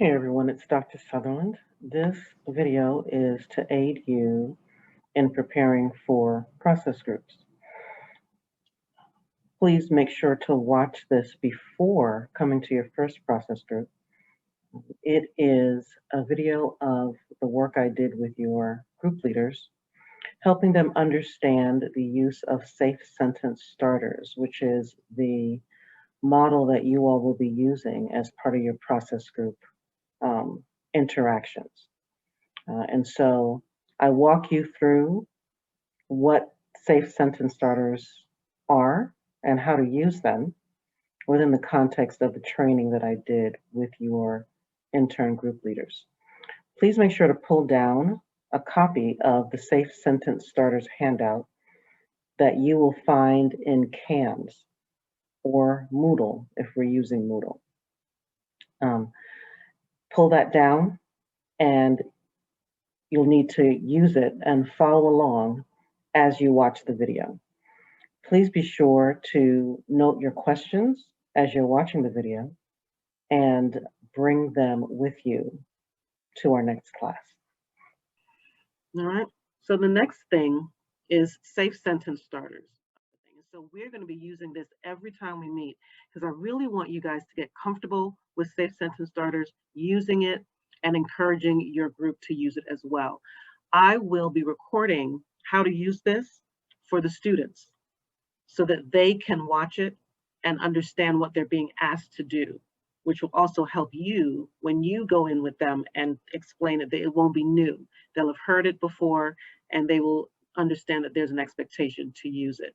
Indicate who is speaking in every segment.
Speaker 1: Hey everyone, it's Dr. Sutherland. This video is to aid you in preparing for process groups. Please make sure to watch this before coming to your first process group. It is a video of the work I did with your group leaders, helping them understand the use of safe sentence starters, which is the model that you all will be using as part of your process group interactions. And so I walk you through what safe sentence starters are and how to use them within the context of the training that I did with your intern group leaders. Please make sure to pull down a copy of the Safe Sentence Starters handout that you will find in CAMS or Moodle if we're using Moodle. Pull that down and you'll need to use it and follow along as you watch the video. Please be sure to note your questions as you're watching the video and bring them with you to our next class.
Speaker 2: All right, so the next thing is safe sentence starters. So we're going to be using this every time we meet because I really want you guys to get comfortable with safe sentence starters, using it and encouraging your group to use it as well. I will be recording how to use this for the students so that they can watch it and understand what they're being asked to do, which will also help you when you go in with them and explain it. It won't be new. They'll have heard it before and they will understand that there's an expectation to use it.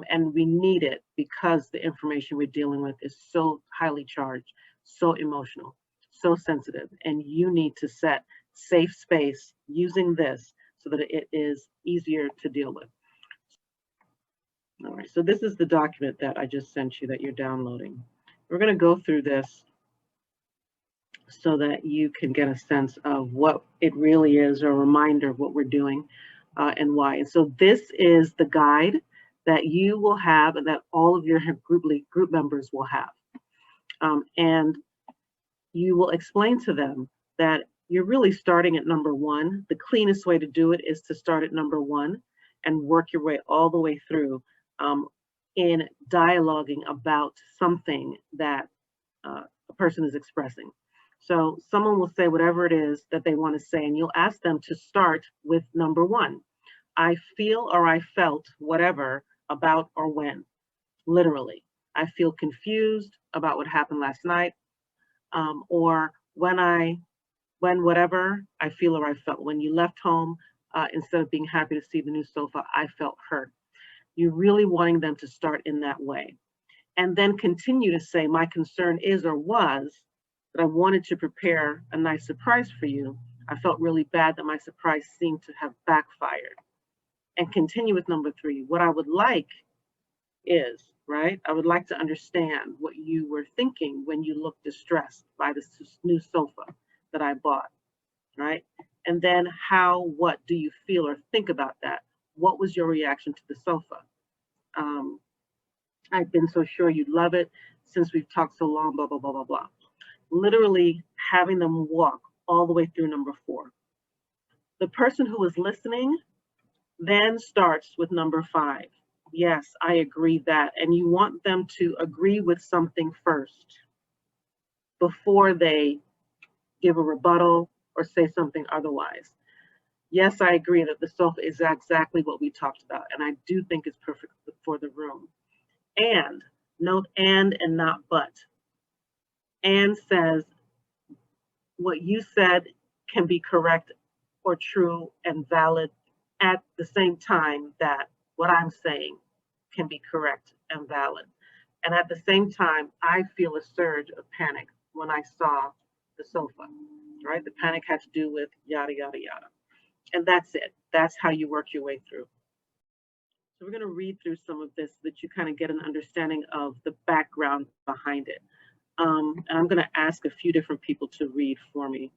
Speaker 2: And we need it because the information we're dealing with is so highly charged, so emotional, so sensitive, and you need to set safe space using this so that it is easier to deal with. All right, so this is the document that I just sent you that you're downloading. We're going to go through this so that you can get a sense of what it really is, or a reminder of what we're doing and why. And so this is the guide that you will have and that all of your group members will have. And you will explain to them that you're really starting at number one. The cleanest way to do it is to start at number one and work your way all the way through in dialoguing about something that a person is expressing. So someone will say whatever it is that they want to say, and you'll ask them to start with number one. I feel or I felt whatever about or when, literally. I feel confused about what happened last night, or when whatever I feel or I felt. When you left home, instead of being happy to see the new sofa, I felt hurt. You're really wanting them to start in that way. And then continue to say, my concern is or was that I wanted to prepare a nice surprise for you. I felt really bad that my surprise seemed to have backfired. And continue with number three. What I would like is, right? I would like to understand what you were thinking when you looked distressed by this new sofa that I bought, right? And then what do you feel or think about that? What was your reaction to the sofa? I've been so sure you'd love it since we've talked so long, blah, blah, blah, blah, blah. Literally having them walk all the way through number four. The person who is listening then starts with number five. Yes, I agree that. And you want them to agree with something first before they give a rebuttal or say something otherwise. Yes, I agree that the sofa is exactly what we talked about. And I do think it's perfect for the room. And, note and not but. And says what you said can be correct or true and valid at the same time that what I'm saying can be correct and valid. And at the same time, I feel a surge of panic when I saw the sofa, right? The panic had to do with yada, yada, yada. And that's it. That's how you work your way through. So we're going to read through some of this so that you kind of get an understanding of the background behind it. And I'm going to ask a few different people to read for me.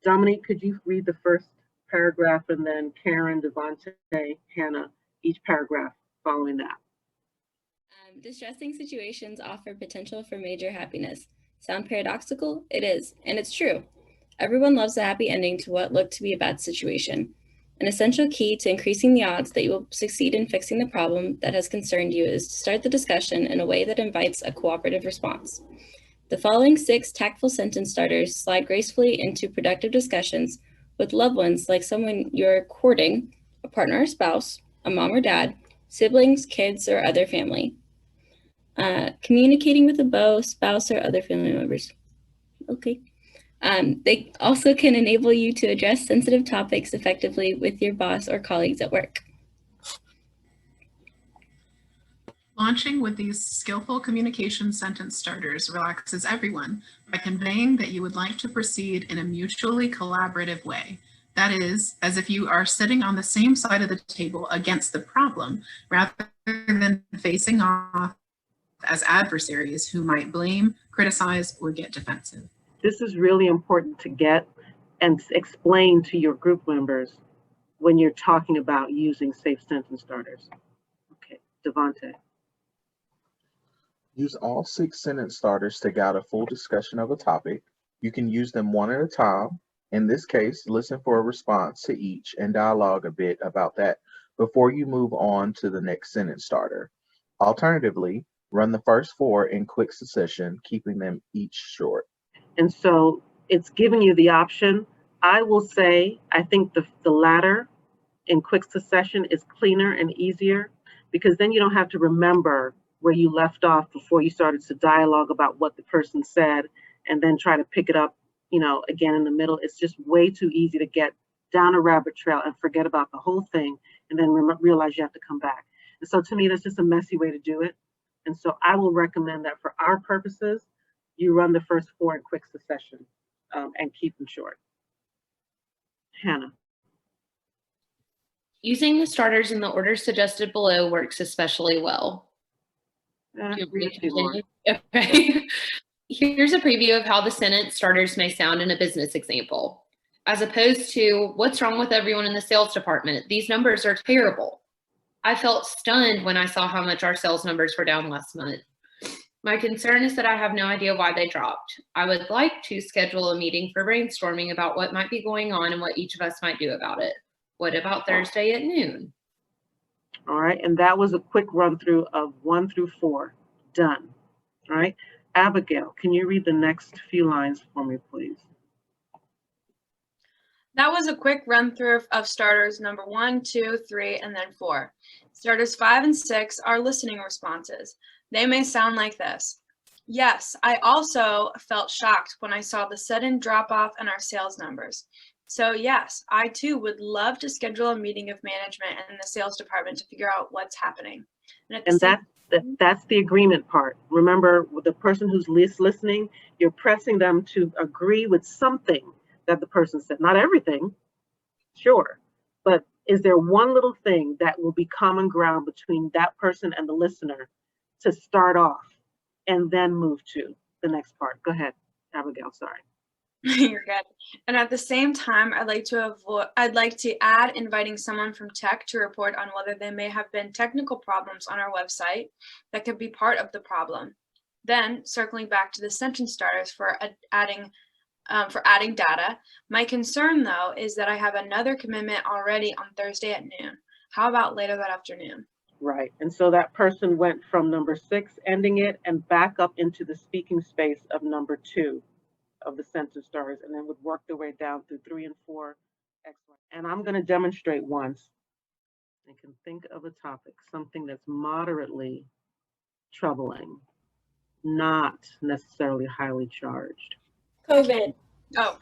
Speaker 2: Dominique, could you read the first paragraph, and then Karen, Devontae, Hannah, each paragraph following that?
Speaker 3: Distressing situations offer potential for major happiness. Sound paradoxical? It is, and it's true. Everyone loves a happy ending to what looked to be a bad situation. An essential key to increasing the odds that you will succeed in fixing the problem that has concerned you is to start the discussion in a way that invites a cooperative response. The following 6 tactful sentence starters slide gracefully into productive discussions with loved ones like someone you're courting, a partner or spouse, a mom or dad, siblings, kids, or other family. Communicating with a beau, spouse, or other family members. Okay. They also can enable you to address sensitive topics effectively with your boss or colleagues at work.
Speaker 4: Launching with these skillful communication sentence starters relaxes everyone by conveying that you would like to proceed in a mutually collaborative way. That is, as if you are sitting on the same side of the table against the problem, rather than facing off as adversaries who might blame, criticize, or get defensive.
Speaker 2: This is really important to get and explain to your group members when you're talking about using safe sentence starters. Okay, Devontae.
Speaker 5: Use all 6 sentence starters to guide a full discussion of a topic. You can use them one at a time. In this case, listen for a response to each and dialogue a bit about that before you move on to the next sentence starter. Alternatively, run the first 4 in quick succession, keeping them each short.
Speaker 2: And so it's giving you the option. I will say, I think the latter in quick succession is cleaner and easier, because then you don't have to remember where you left off before you started to dialogue about what the person said and then try to pick it up, again in the middle. It's just way too easy to get down a rabbit trail and forget about the whole thing and then realize you have to come back. And so to me, that's just a messy way to do it. And so I will recommend that for our purposes, you run the first 4 in quick succession and keep them short. Hannah.
Speaker 6: Using the starters in the order suggested below works especially well. Okay. Here's a preview of how the sentence starters may sound in a business example. As opposed to, what's wrong with everyone in the sales department? These numbers are terrible. I felt stunned when I saw how much our sales numbers were down last month. My concern is that I have no idea why they dropped. I would like to schedule a meeting for brainstorming about what might be going on and what each of us might do about it. What about Thursday at noon?
Speaker 2: All right, and that was a quick run through of 1 through 4. Done. All right, Abigail, can you read the next few lines for me, please?
Speaker 7: That was a quick run through of starters number 1, 2, 3, and then 4. Starters 5 and 6 are listening responses. They may sound like this. Yes, I also felt shocked when I saw the sudden drop off in our sales numbers. So yes, I too would love to schedule a meeting of management and the sales department to figure out what's happening.
Speaker 2: And that's the agreement part. Remember, with the person who's listening, you're pressing them to agree with something that the person said. Not everything, sure, but is there one little thing that will be common ground between that person and the listener to start off and then move to the next part? Go ahead, Abigail, sorry.
Speaker 7: You're good. And at the same time, I'd like to add inviting someone from tech to report on whether there may have been technical problems on our website that could be part of the problem. Then circling back to the sentence starters for adding data. My concern though is that I have another commitment already on Thursday at noon. How about later that afternoon?
Speaker 2: Right. And so that person went from number 6, ending it, and back up into the speaking space of number 2 of the sentence starters, and then would work their way down through 3 and 4. Excellent. And I'm going to demonstrate once. I can think of a topic, something that's moderately troubling, not necessarily highly charged.
Speaker 7: COVID. Oh.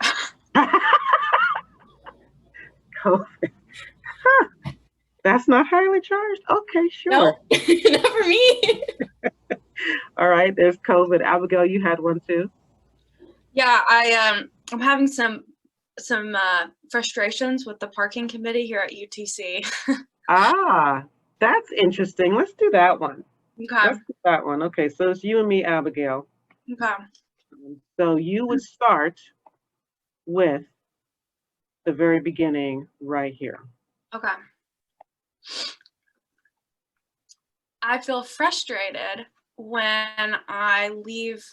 Speaker 2: COVID. That's not highly charged? Okay, sure.
Speaker 7: No, not for me.
Speaker 2: All right, there's COVID. Abigail, you had one too?
Speaker 7: Yeah, I'm having some frustrations with the parking committee here at UTC.
Speaker 2: That's interesting. Let's do that one.
Speaker 7: Okay.
Speaker 2: Let's do that one. Okay, so it's you and me, Abigail.
Speaker 7: Okay.
Speaker 2: So you would start with the very beginning right here.
Speaker 7: Okay. I feel frustrated when I leave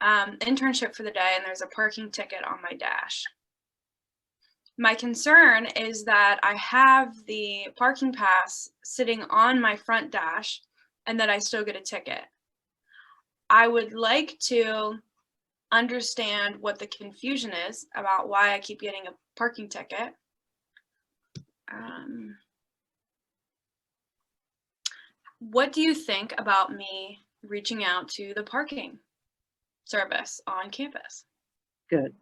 Speaker 7: internship for the day, and there's a parking ticket on my dash. My concern is that I have the parking pass sitting on my front dash and that I still get a ticket. I would like to understand what the confusion is about why I keep getting a parking ticket. What do you think about me reaching out to the parking service on campus?
Speaker 2: Good.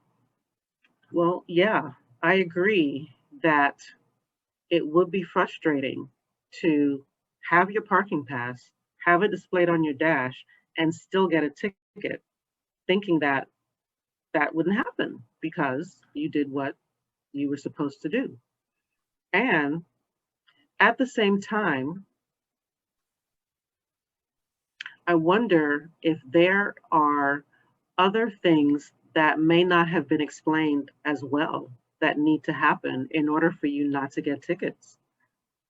Speaker 2: Well, yeah, I agree that it would be frustrating to have your parking pass, have it displayed on your dash, and still get a ticket, thinking that that wouldn't happen because you did what you were supposed to do. And at the same time, I wonder if there are other things that may not have been explained as well that need to happen in order for you not to get tickets.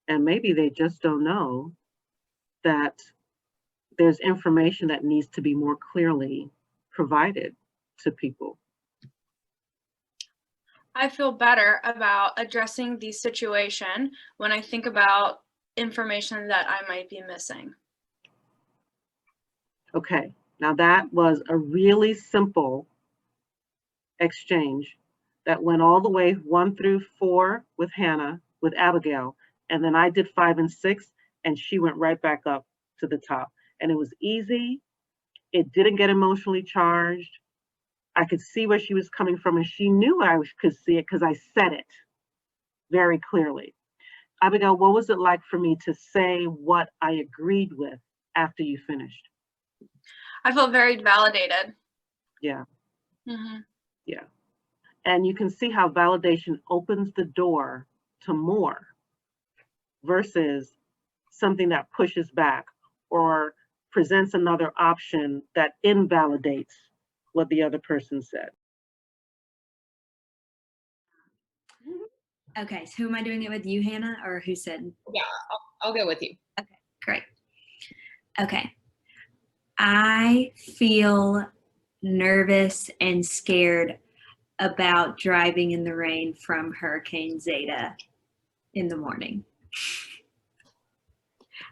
Speaker 2: And maybe they just don't know that there's information that needs to be more clearly provided to people.
Speaker 7: I feel better about addressing the situation when I think about information that I might be missing.
Speaker 2: Okay, now that was a really simple exchange that went all the way 1 through 4 with Hannah, with Abigail, and then I did 5 and 6, and she went right back up to the top. And it was easy. It didn't get emotionally charged. I could see where she was coming from, and she knew I could see it because I said it very clearly. Abigail, what was it like for me to say what I agreed with after you finished?
Speaker 7: I felt very validated.
Speaker 2: Yeah.
Speaker 7: Mm-hmm.
Speaker 2: Yeah. And you can see how validation opens the door to more versus something that pushes back or presents another option that invalidates what the other person said.
Speaker 8: Okay, so who am I doing it with? You, Hannah, or who said?
Speaker 6: Yeah, I'll go with you.
Speaker 8: Okay, great. Okay. I feel nervous and scared about driving in the rain from Hurricane Zeta in the morning.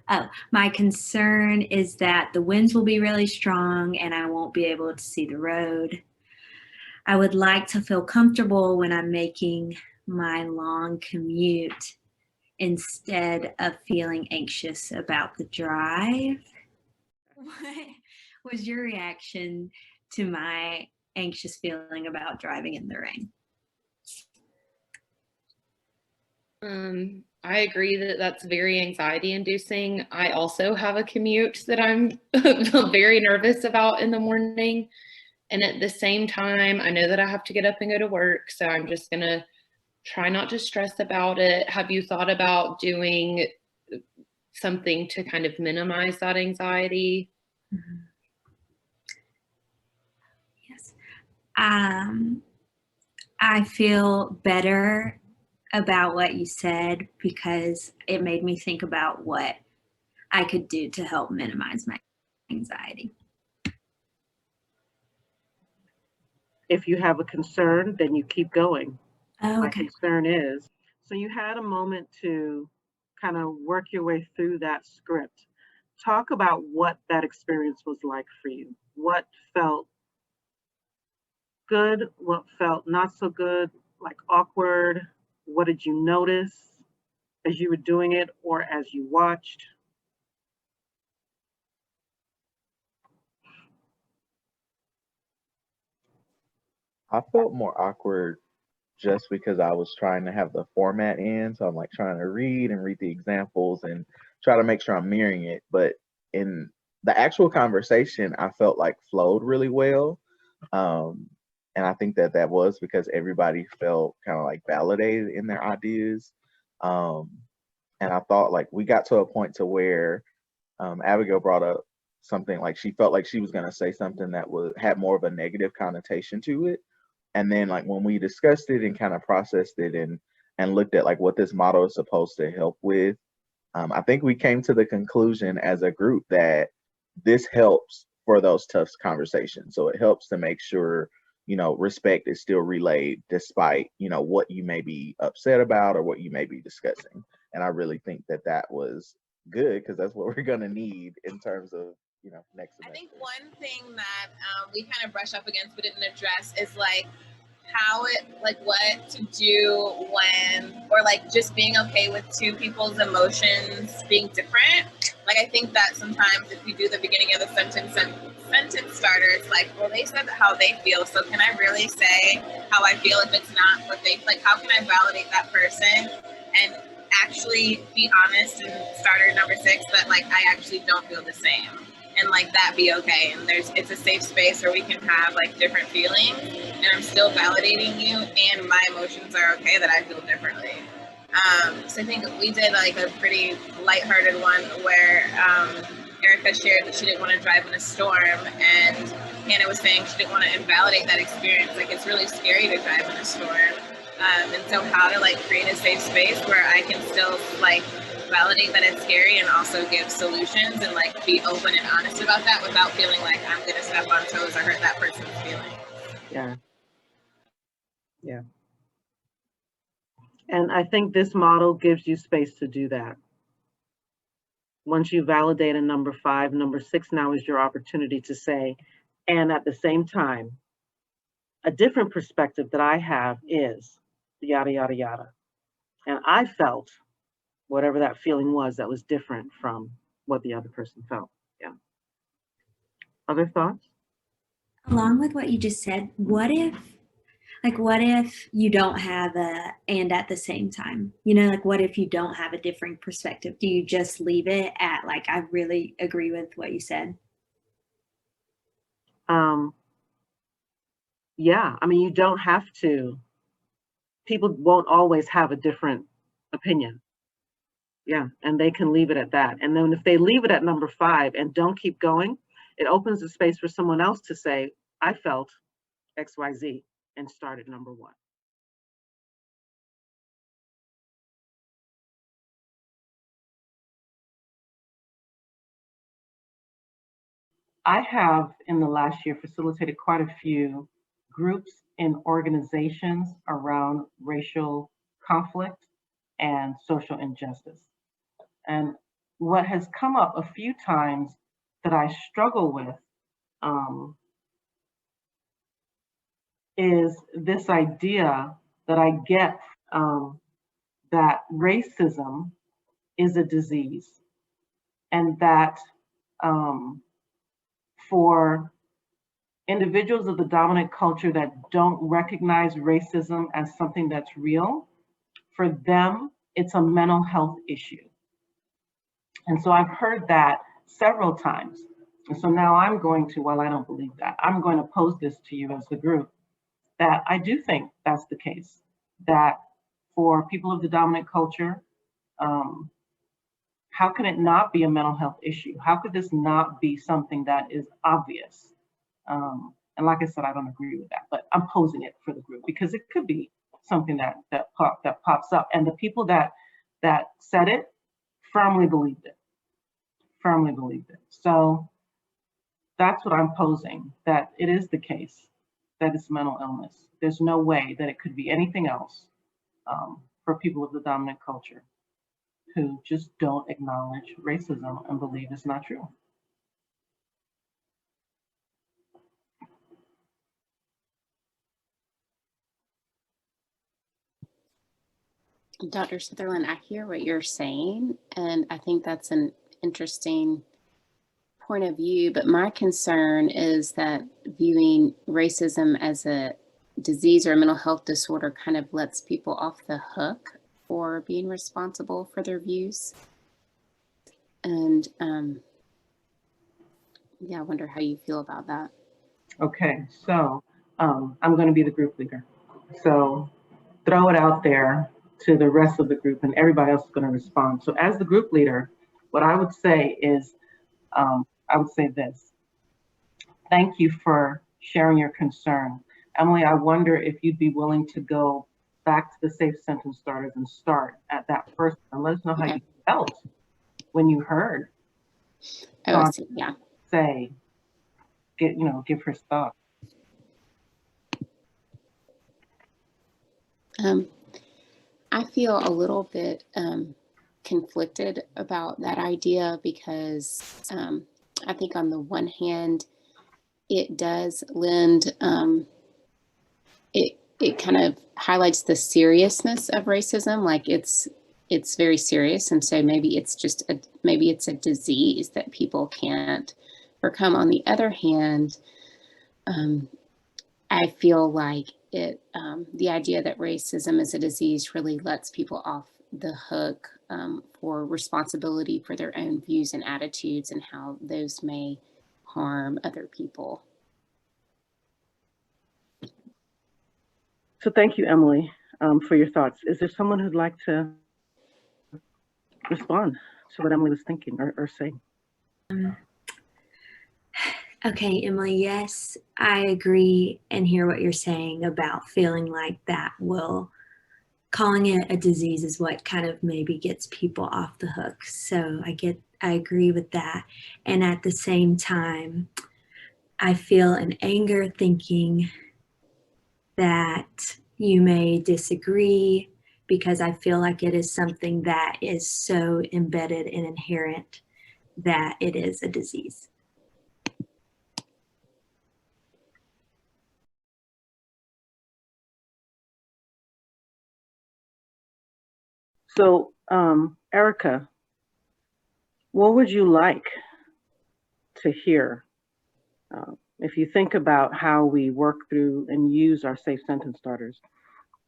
Speaker 8: Oh, my concern is that the winds will be really strong and I won't be able to see the road. I would like to feel comfortable when I'm making my long commute instead of feeling anxious about the drive. What was your reaction to my anxious feeling about driving in the rain?
Speaker 6: I agree that that's very anxiety inducing. I also have a commute that I'm very nervous about in the morning. And at the same time, I know that I have to get up and go to work. So I'm just going to try not to stress about it. Have you thought about doing something to kind of minimize that anxiety?
Speaker 8: Mm-hmm. Yes. I feel better about what you said because it made me think about what I could do to help minimize my anxiety.
Speaker 2: If you have a concern, then you keep going.
Speaker 8: Oh,
Speaker 2: My
Speaker 8: okay.
Speaker 2: concern is, so you had a moment to kind of work your way through that script. Talk about what that experience was like for you. What felt good? What felt not so good? Like awkward? What did you notice as you were doing it or as you watched?
Speaker 5: I felt more awkward just because I was trying to have the format in. So I'm like trying to read the examples and try to make sure I'm mirroring it. But in the actual conversation, I felt like flowed really well. And I think that that was because everybody felt kind of like validated in their ideas. And I thought like we got to a point to where Abigail brought up something like she felt like she was going to say something that had more of a negative connotation to it. And then like when we discussed it and kind of processed it and looked at like what this model is supposed to help with, I think we came to the conclusion as a group that this helps for those tough conversations. So it helps to make sure, respect is still relayed despite, what you may be upset about or what you may be discussing. And I really think that that was good because that's what we're going to need in terms of, next semester.
Speaker 9: I think one thing that we kind of brush up against but didn't address is like what to do when, or like just being okay with two people's emotions being different. Like I think that sometimes if you do the beginning of the sentence and sentence starters, like, well, they said how they feel, so can I really say how I feel if it's not what they like? How can I validate that person and actually be honest in starter number 6 that like I actually don't feel the same, and like that be okay, and it's a safe space where we can have like different feelings and I'm still validating you and my emotions are okay that I feel differently. So I think we did like a pretty lighthearted one where Erica shared that she didn't want to drive in a storm, and Hannah was saying she didn't want to invalidate that experience. Like it's really scary to drive in a storm. And so how to like create a safe space where I can still like validate that it's scary and also give solutions and like be open and honest about that without feeling like I'm going to step on toes or hurt that person's feelings.
Speaker 2: Yeah. Yeah. And I think this model gives you space to do that. Once you validate a number 5, number 6 now is your opportunity to say, and at the same time, a different perspective that I have is yada, yada, yada. And I felt whatever that feeling was that was different from what the other person felt. Yeah. Other thoughts?
Speaker 8: Along with what you just said, what if you don't have a and at the same time? Like what if you don't have a differing perspective? Do you just leave it at like, I really agree with what you said?
Speaker 2: Yeah, I mean, you don't have to. People won't always have a different opinion. Yeah, and they can leave it at that. And then if they leave it at number 5 and don't keep going, it opens the space for someone else to say, I felt XYZ and start at number 1. I have in the last year facilitated quite a few groups in organizations around racial conflict and social injustice. And what has come up a few times that I struggle with is this idea that I get that racism is a disease, and that for individuals of the dominant culture that don't recognize racism as something that's real, for them, it's a mental health issue. And so I've heard that several times. And so now I'm going to, well, I don't believe that. I'm going to pose this to you as the group, that I do think that's the case, that for people of the dominant culture, how can it not be a mental health issue? How could this not be something that is obvious? And like I said, I don't agree with that, but I'm posing it for the group because it could be something that pops up. And the people that said it firmly believed it, So that's what I'm posing, that it is the case, that it's mental illness. There's no way that it could be anything else for people of the dominant culture who just don't acknowledge racism and believe it's not true.
Speaker 10: Dr. Sutherland, I hear what you're saying, and I think that's an interesting point of view, but my concern is that viewing racism as a disease or a mental health disorder kind of lets people off the hook for being responsible for their views. And yeah, I wonder how you feel about that.
Speaker 2: Okay, so I'm going to be the group leader. So throw it out there to the rest of the group and everybody else is going to respond. So as the group leader, what I would say is, I would say this. Thank you for sharing your concern. Emily, I wonder if you'd be willing to go back to the safe sentence starters and start at that first and let us know how you felt when you heard
Speaker 10: yeah.
Speaker 2: say,
Speaker 1: give her thoughts.
Speaker 10: I feel a little bit conflicted about that idea because I think on the one hand, it does lend, it kind of highlights the seriousness of racism, like it's very serious, and so maybe it's a disease that people can't overcome. On the other hand, I feel like the idea that racism is a disease really lets people off the hook for responsibility for their own views and attitudes and how those may harm other people.
Speaker 2: So thank you, Emily, for your thoughts. Is there someone who'd like to respond to what Emily was thinking or saying?
Speaker 8: Okay, Emily, yes, I agree and hear what you're saying about feeling like calling it a disease is what kind of maybe gets people off the hook. So I agree with that. And at the same time, I feel an anger thinking that you may disagree because I feel like it is something that is so embedded and inherent that it is a disease.
Speaker 2: So, Erica, what would you like to hear? If you think about how we work through and use our safe sentence starters,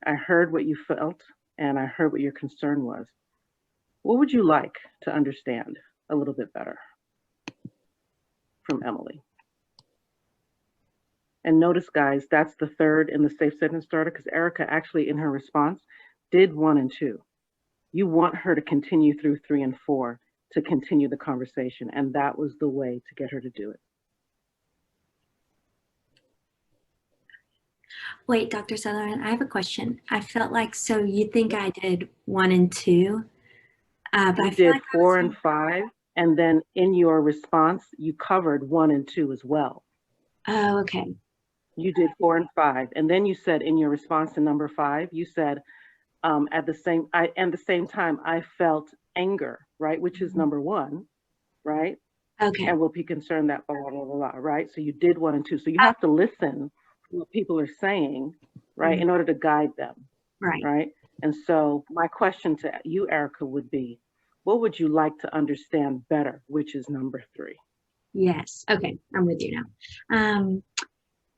Speaker 2: I heard what you felt and I heard what your concern was. What would you like to understand a little bit better from Emily? And notice, guys, that's the third in the safe sentence starter because Erica actually in her response did 1 and 2. You want her to continue through 3 and 4 to continue the conversation, and that was the way to get her to do it.
Speaker 8: Wait, Dr. Sutherland, I have a question. I felt like, so you think I did 1 and 2? But
Speaker 2: You
Speaker 8: I feel
Speaker 2: did
Speaker 8: like
Speaker 2: 4 and 5, and then in your response, you covered 1 and 2 as well.
Speaker 8: Oh, okay.
Speaker 2: You did 4 and 5, and then you said in your response to number 5, you said, at the same time, I felt anger, right? Which is number 1, right?
Speaker 8: Okay.
Speaker 2: And will be concerned that blah, blah, blah, blah, right? So you did 1 and 2. So you have to listen to what people are saying, right, in order to guide them, right? And so my question to you, Erica, would be, what would you like to understand better, which is number 3?
Speaker 8: Yes. Okay. I'm with you now.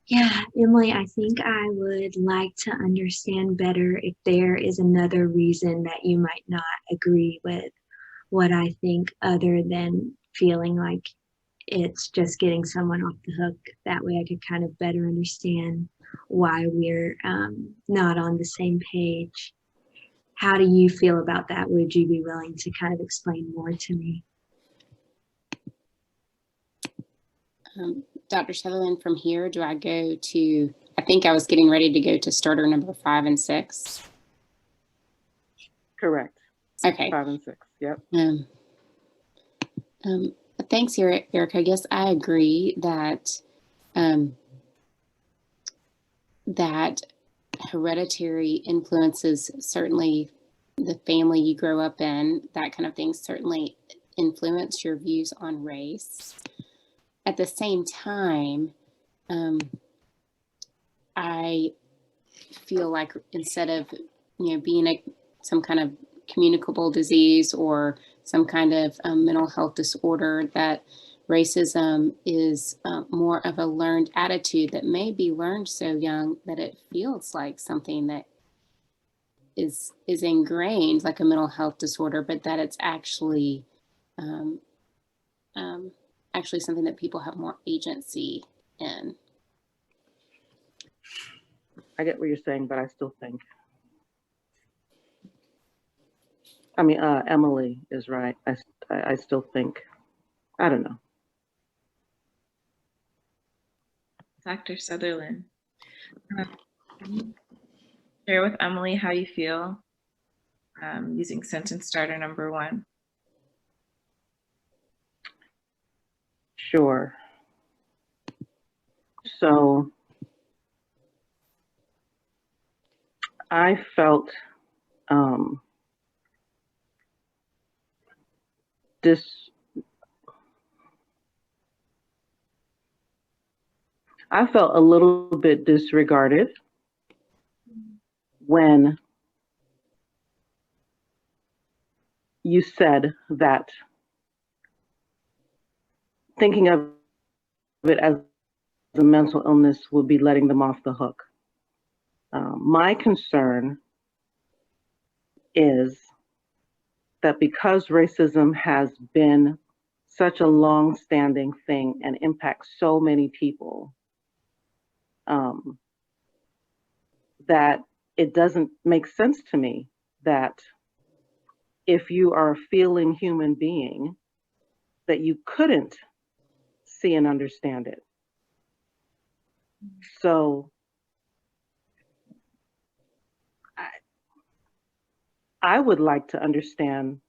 Speaker 8: Yeah, Emily, I think I would like to understand better if there is another reason that you might not agree with what I think other than feeling like it's just getting someone off the hook. That way I could kind of better understand why we're not on the same page. How do you feel about that? Would you be willing to kind of explain more to me?
Speaker 10: Dr. Sutherland, from here, do I go to, I think I was getting ready to go to starter number 5 and 6.
Speaker 2: Correct.
Speaker 10: Okay.
Speaker 2: 5 and 6, yep.
Speaker 10: Thanks, Erica. I guess I agree that that hereditary influences, certainly the family you grow up in, that kind of thing, certainly influence your views on race. At the same time, I feel like instead of being some kind of communicable disease or some kind of mental health disorder, that racism is more of a learned attitude that may be learned so young that it feels like something that is ingrained, like a mental health disorder, but that it's actually actually something that people have more agency in.
Speaker 2: I get what you're saying, but I still think, Emily is right. I still think, I don't know.
Speaker 11: Dr. Sutherland, share with Emily how you feel using sentence starter number 1.
Speaker 2: Sure.
Speaker 1: So I felt I felt a little bit disregarded when you said that thinking of it as a mental illness would be letting them off the hook. My concern is that because racism has been such a long-standing thing and impacts so many people, that it doesn't make sense to me that if you are a feeling human being, that you couldn't see and understand it. So I would like to understand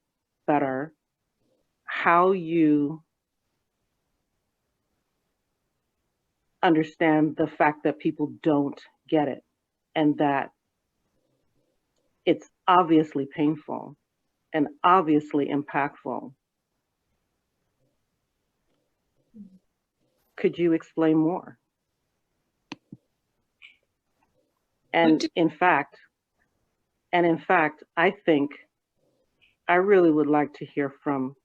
Speaker 1: better how you understand the fact that people don't get it and that it's obviously painful and obviously impactful. Could you explain more? And in fact, I think I really would like to hear from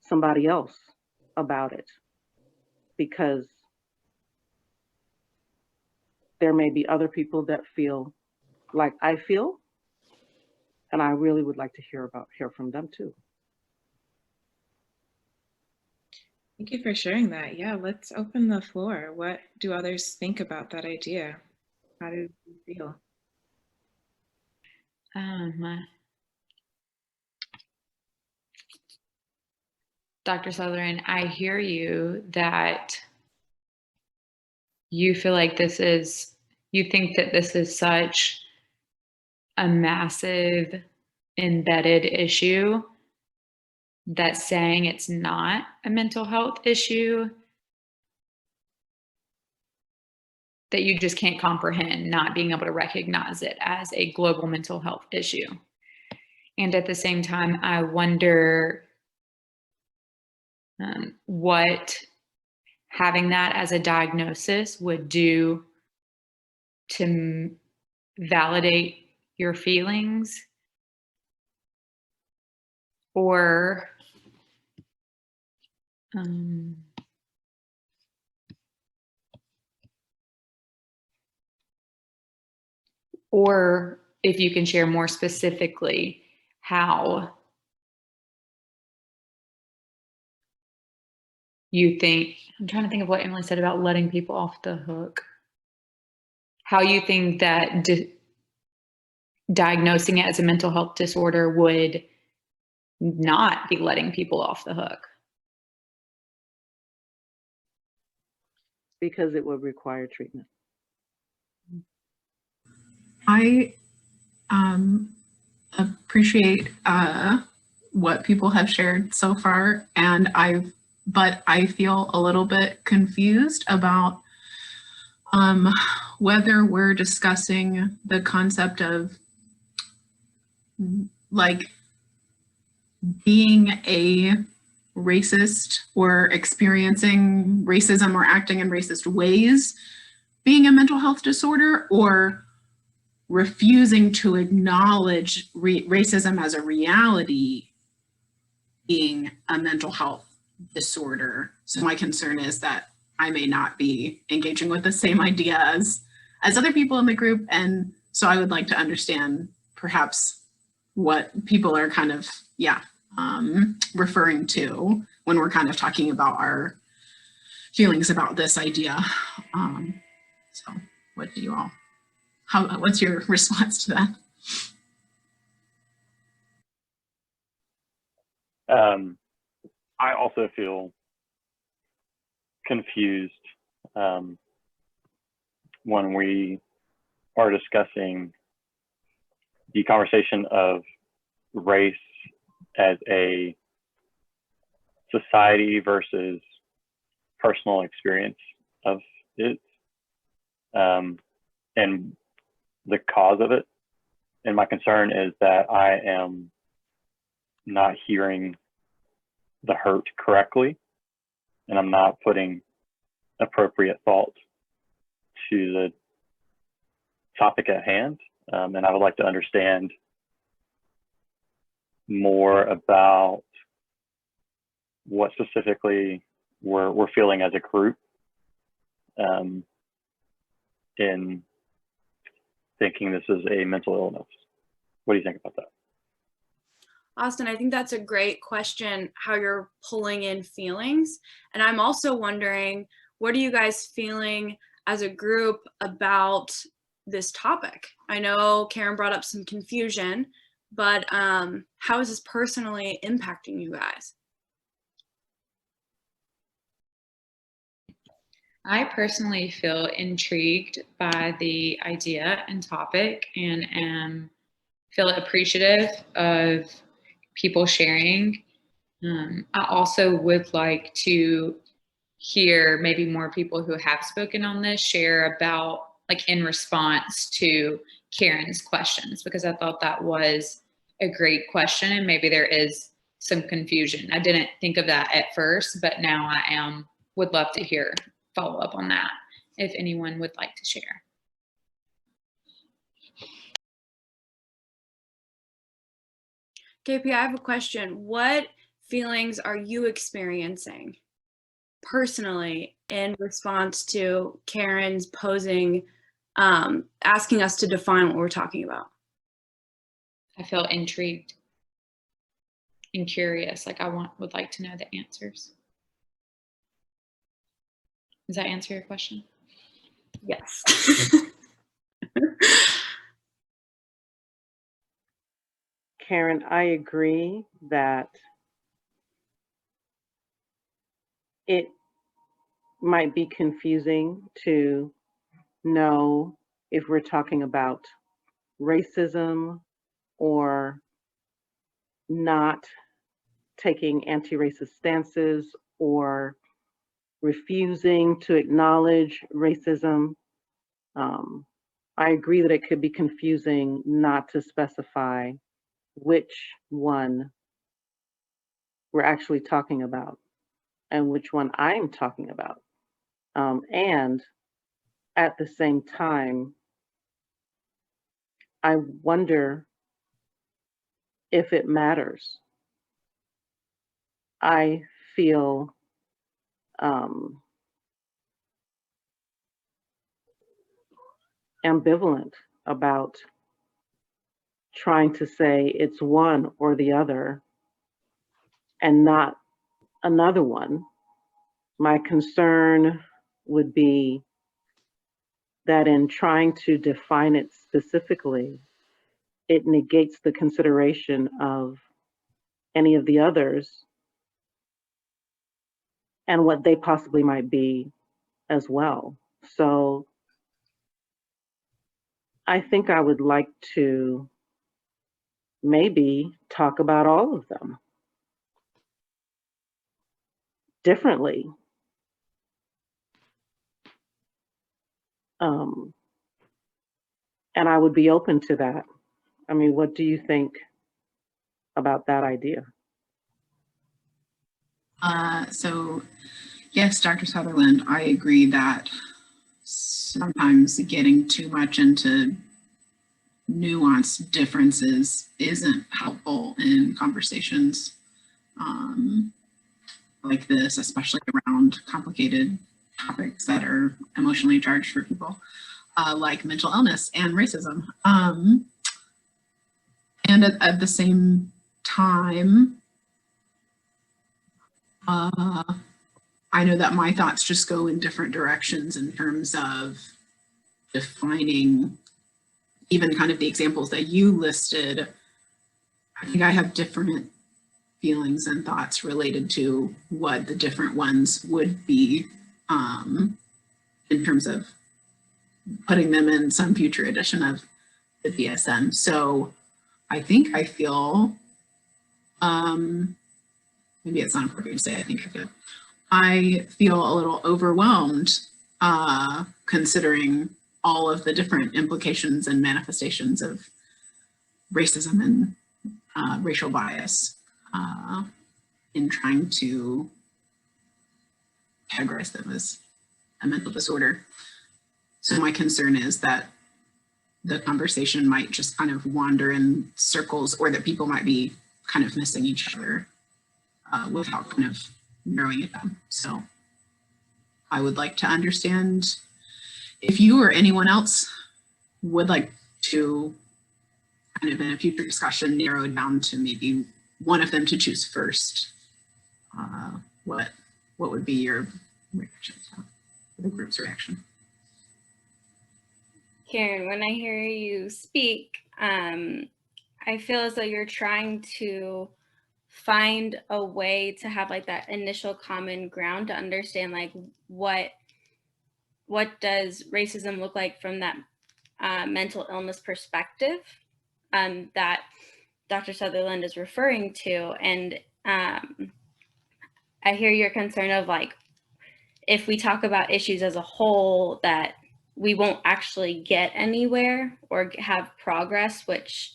Speaker 1: somebody else about it, because there may be other people that feel like I feel, and I really would like to hear from them too.
Speaker 11: Thank you for sharing that. Yeah, let's open the floor. What do others think about that idea? How do you feel?
Speaker 12: Dr. Sutherland, I hear you that you feel like you think that this is such a massive embedded issue that saying it's not a mental health issue, that you just can't comprehend not being able to recognize it as a global mental health issue. And at the same time, I wonder what having that as a diagnosis would do to validate your feelings, or or if you can share more specifically how you think, I'm trying to think of what Emily said about letting people off the hook, how you think that diagnosing it as a mental health disorder would not be letting people off the hook.
Speaker 1: Because it would require treatment.
Speaker 4: I appreciate what people have shared so far, but I feel a little bit confused about whether we're discussing the concept of like being a racist or experiencing racism or acting in racist ways being a mental health disorder, or refusing to acknowledge racism as a reality being a mental health disorder. So my concern is that I may not be engaging with the same idea as other people in the group. And so I would like to understand perhaps what people are kind of, referring to when we're kind of talking about our feelings about this idea. So what do you all, what's your response to that?
Speaker 13: I also feel confused when we are discussing the conversation of race as a society versus personal experience of it. and the cause of it. And my concern is that I am not hearing the hurt correctly, and I'm not putting appropriate thought to the topic at hand. And I would like to understand more about what specifically we're feeling as a group in thinking this is a mental illness. What do you think about that?
Speaker 7: Austin, I think that's a great question, how you're pulling in feelings. And I'm also wondering, what are you guys feeling as a group about this topic? I know Karen brought up some confusion, but how is this personally impacting you guys?
Speaker 12: I personally feel intrigued by the idea and topic, and feel appreciative of people sharing. I also would like to hear maybe more people who have spoken on this share about, like, in response to Karen's questions, because I thought that was a great question, and maybe there is some confusion. I didn't think of that at first, but now would love to hear follow up on that if anyone would like to share.
Speaker 7: KP, I have a question. What feelings are you experiencing personally in response to Karen's posing, asking us to define what we're talking about?
Speaker 12: I feel intrigued and curious. Like, would like to know the answers. Does that answer your question?
Speaker 7: Yes.
Speaker 1: Karen, I agree that it might be confusing to know if we're talking about racism or not taking anti-racist stances or refusing to acknowledge racism. I agree that it could be confusing not to specify which one we're actually talking about and which one I'm talking about. And at the same time, I wonder if it matters. I feel ambivalent about trying to say it's one or the other and not another one. My concern would be that in trying to define it specifically, it negates the consideration of any of the others and what they possibly might be as well. So I think I would like to maybe talk about all of them differently. And I would be open to that. I mean, what do you think about that idea?
Speaker 4: So yes, Dr. Sutherland, I agree that sometimes getting too much into nuanced differences isn't helpful in conversations like this, especially around complicated topics that are emotionally charged for people, like mental illness and racism. And at the same time, I know that my thoughts just go in different directions in terms of defining even kind of the examples that you listed. I think I have different feelings and thoughts related to what the different ones would be in terms of putting them in some future edition of the DSM. So I think I feel, maybe it's not appropriate to say I feel a little overwhelmed considering all of the different implications and manifestations of racism and racial bias in trying to categorize them as a mental disorder. So my concern is that the conversation might just kind of wander in circles, or that people might be kind of missing each other without kind of narrowing it down. So I would like to understand if you or anyone else would like to kind of in a future discussion narrow it down to maybe one of them to choose first. What would be your reaction to the group's reaction?
Speaker 3: Karen, when I hear you speak, I feel as though you're trying to find a way to have like that initial common ground to understand like what does racism look like from that mental illness perspective that Dr. Sutherland is referring to. And I hear your concern of like, if we talk about issues as a whole, that we won't actually get anywhere or have progress, which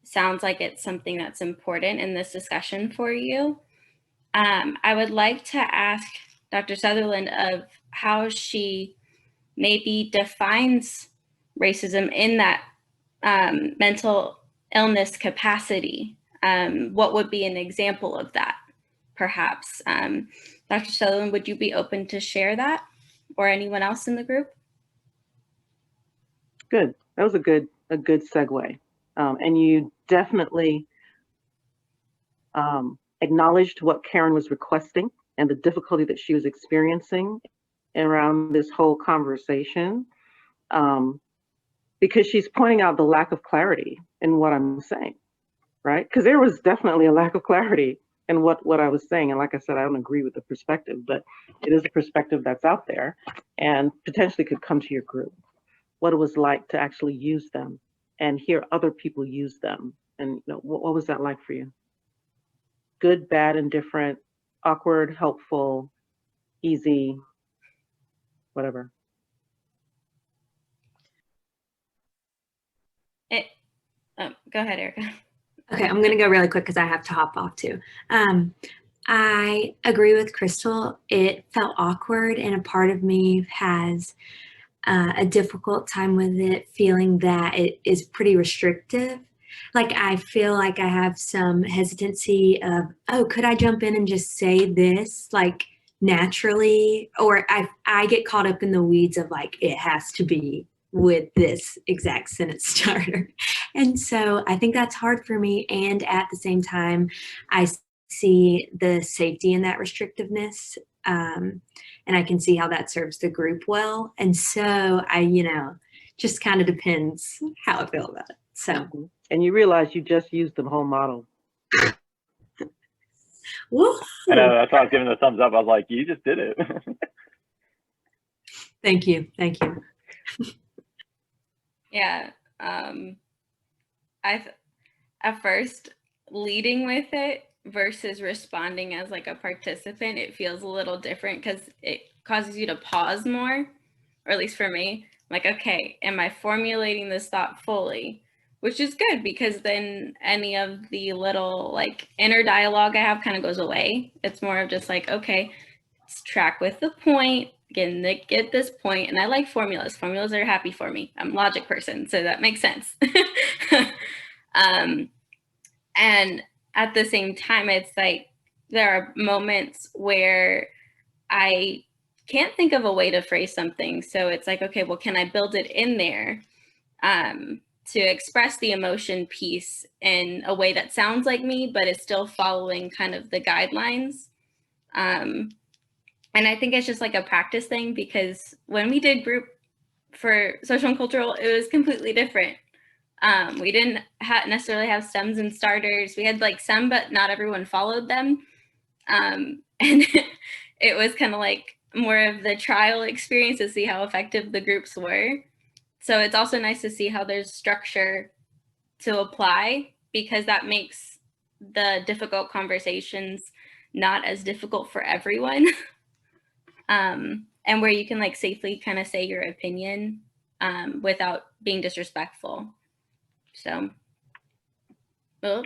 Speaker 3: sounds like it's something that's important in this discussion for you. I would like to ask Dr. Sutherland of how she maybe defines racism in that mental illness capacity. What would be an example of that, perhaps? Dr. Sutherland, would you be open to share that, or anyone else in the group?
Speaker 2: Good. That was a good segue. And you definitely acknowledged what Karen was requesting and the difficulty that she was experiencing around this whole conversation, because she's pointing out the lack of clarity in what I'm saying, right? Because there was definitely a lack of clarity in what I was saying. And like I said, I don't agree with the perspective, but it is a perspective that's out there and potentially could come to your group. What it was like to actually use them and hear other people use them. And what was that like for you? Good, bad, indifferent, awkward, helpful, easy, whatever.
Speaker 3: Go ahead, Erica.
Speaker 8: Okay, I'm going to go really quick because I have to hop off too. I agree with Crystal. It felt awkward, and a part of me has a difficult time with it, feeling that it is pretty restrictive. Like I feel like I have some hesitancy of, oh, could I jump in and just say this like naturally? Or I get caught up in the weeds of like, it has to be with this exact sentence starter. And so I think that's hard for me. And at the same time, I see the safety in that restrictiveness. And I can see how that serves the group well. And so just kind of depends how I feel about it. So.
Speaker 2: And you realize you just used the whole model.
Speaker 8: Woo!
Speaker 13: I know, that's why I was giving the thumbs up. I was like, you just did it.
Speaker 8: Thank you. Thank you.
Speaker 3: Yeah. At first, leading with it versus responding as like a participant, it feels a little different because it causes you to pause more, or at least for me, like, okay, am I formulating this thought fully? Which is good, because then any of the little like inner dialogue I have kind of goes away. It's more of just like, okay, let's track with the point, get this point. And I like formulas. Formulas are happy for me. I'm a logic person, so that makes sense. And at the same time, it's like there are moments where I can't think of a way to phrase something. So it's like, okay, well, can I build it in there to express the emotion piece in a way that sounds like me, but is still following kind of the guidelines? And I think it's just like a practice thing, because when we did group for social and cultural, it was completely different. We didn't necessarily have stems and starters. We had like some, but not everyone followed them. And it was kind of like more of the trial experience to see how effective the groups were. So it's also nice to see how there's structure to apply, because that makes the difficult conversations not as difficult for everyone. And where you can like safely kind of say your opinion without being disrespectful. So, oh,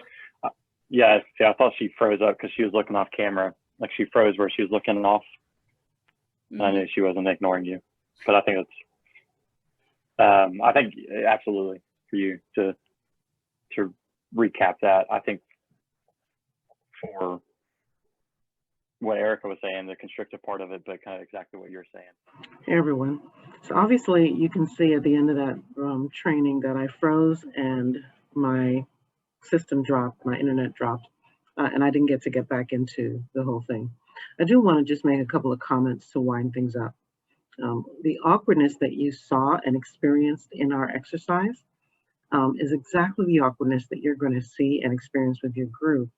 Speaker 13: Yeah, see, I thought she froze up because she was looking off camera. Like she froze where she was looking off. And I knew she wasn't ignoring you. But I think it's, I think absolutely for you to recap that. I think for what Erica was saying, the constructive part of it, but kind of exactly what you're saying.
Speaker 2: Hey everyone. So obviously you can see at the end of that training that I froze and my system dropped, my internet dropped, and I didn't get back into the whole thing. I do want to just make a couple of comments to wind things up. The awkwardness that you saw and experienced in our exercise is exactly the awkwardness that you're going to see and experience with your group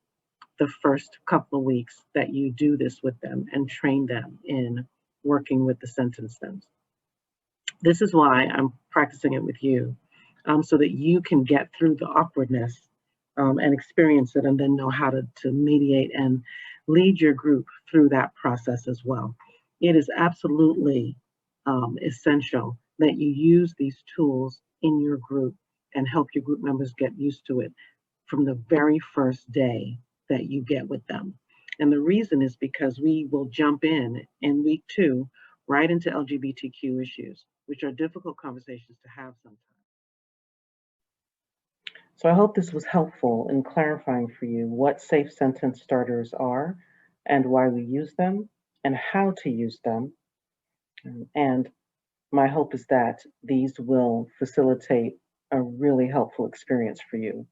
Speaker 2: the first couple of weeks that you do this with them and train them in working with the sentence stems. This is why I'm practicing it with you, so that you can get through the awkwardness and experience it and then know how to mediate and lead your group through that process as well. It is absolutely essential that you use these tools in your group and help your group members get used to it from the very first day that you get with them. And the reason is because we will jump in week 2 right into LGBTQ issues, which are difficult conversations to have sometimes.
Speaker 1: So I hope this was helpful in clarifying for you what safe sentence starters are and why we use them and how to use them. And my hope is that these will facilitate a really helpful experience for you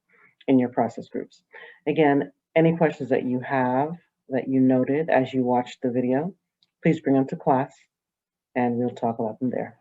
Speaker 1: in your process groups. Again, any questions that you have that you noted as you watched the video, please bring them to class and we'll talk about them there.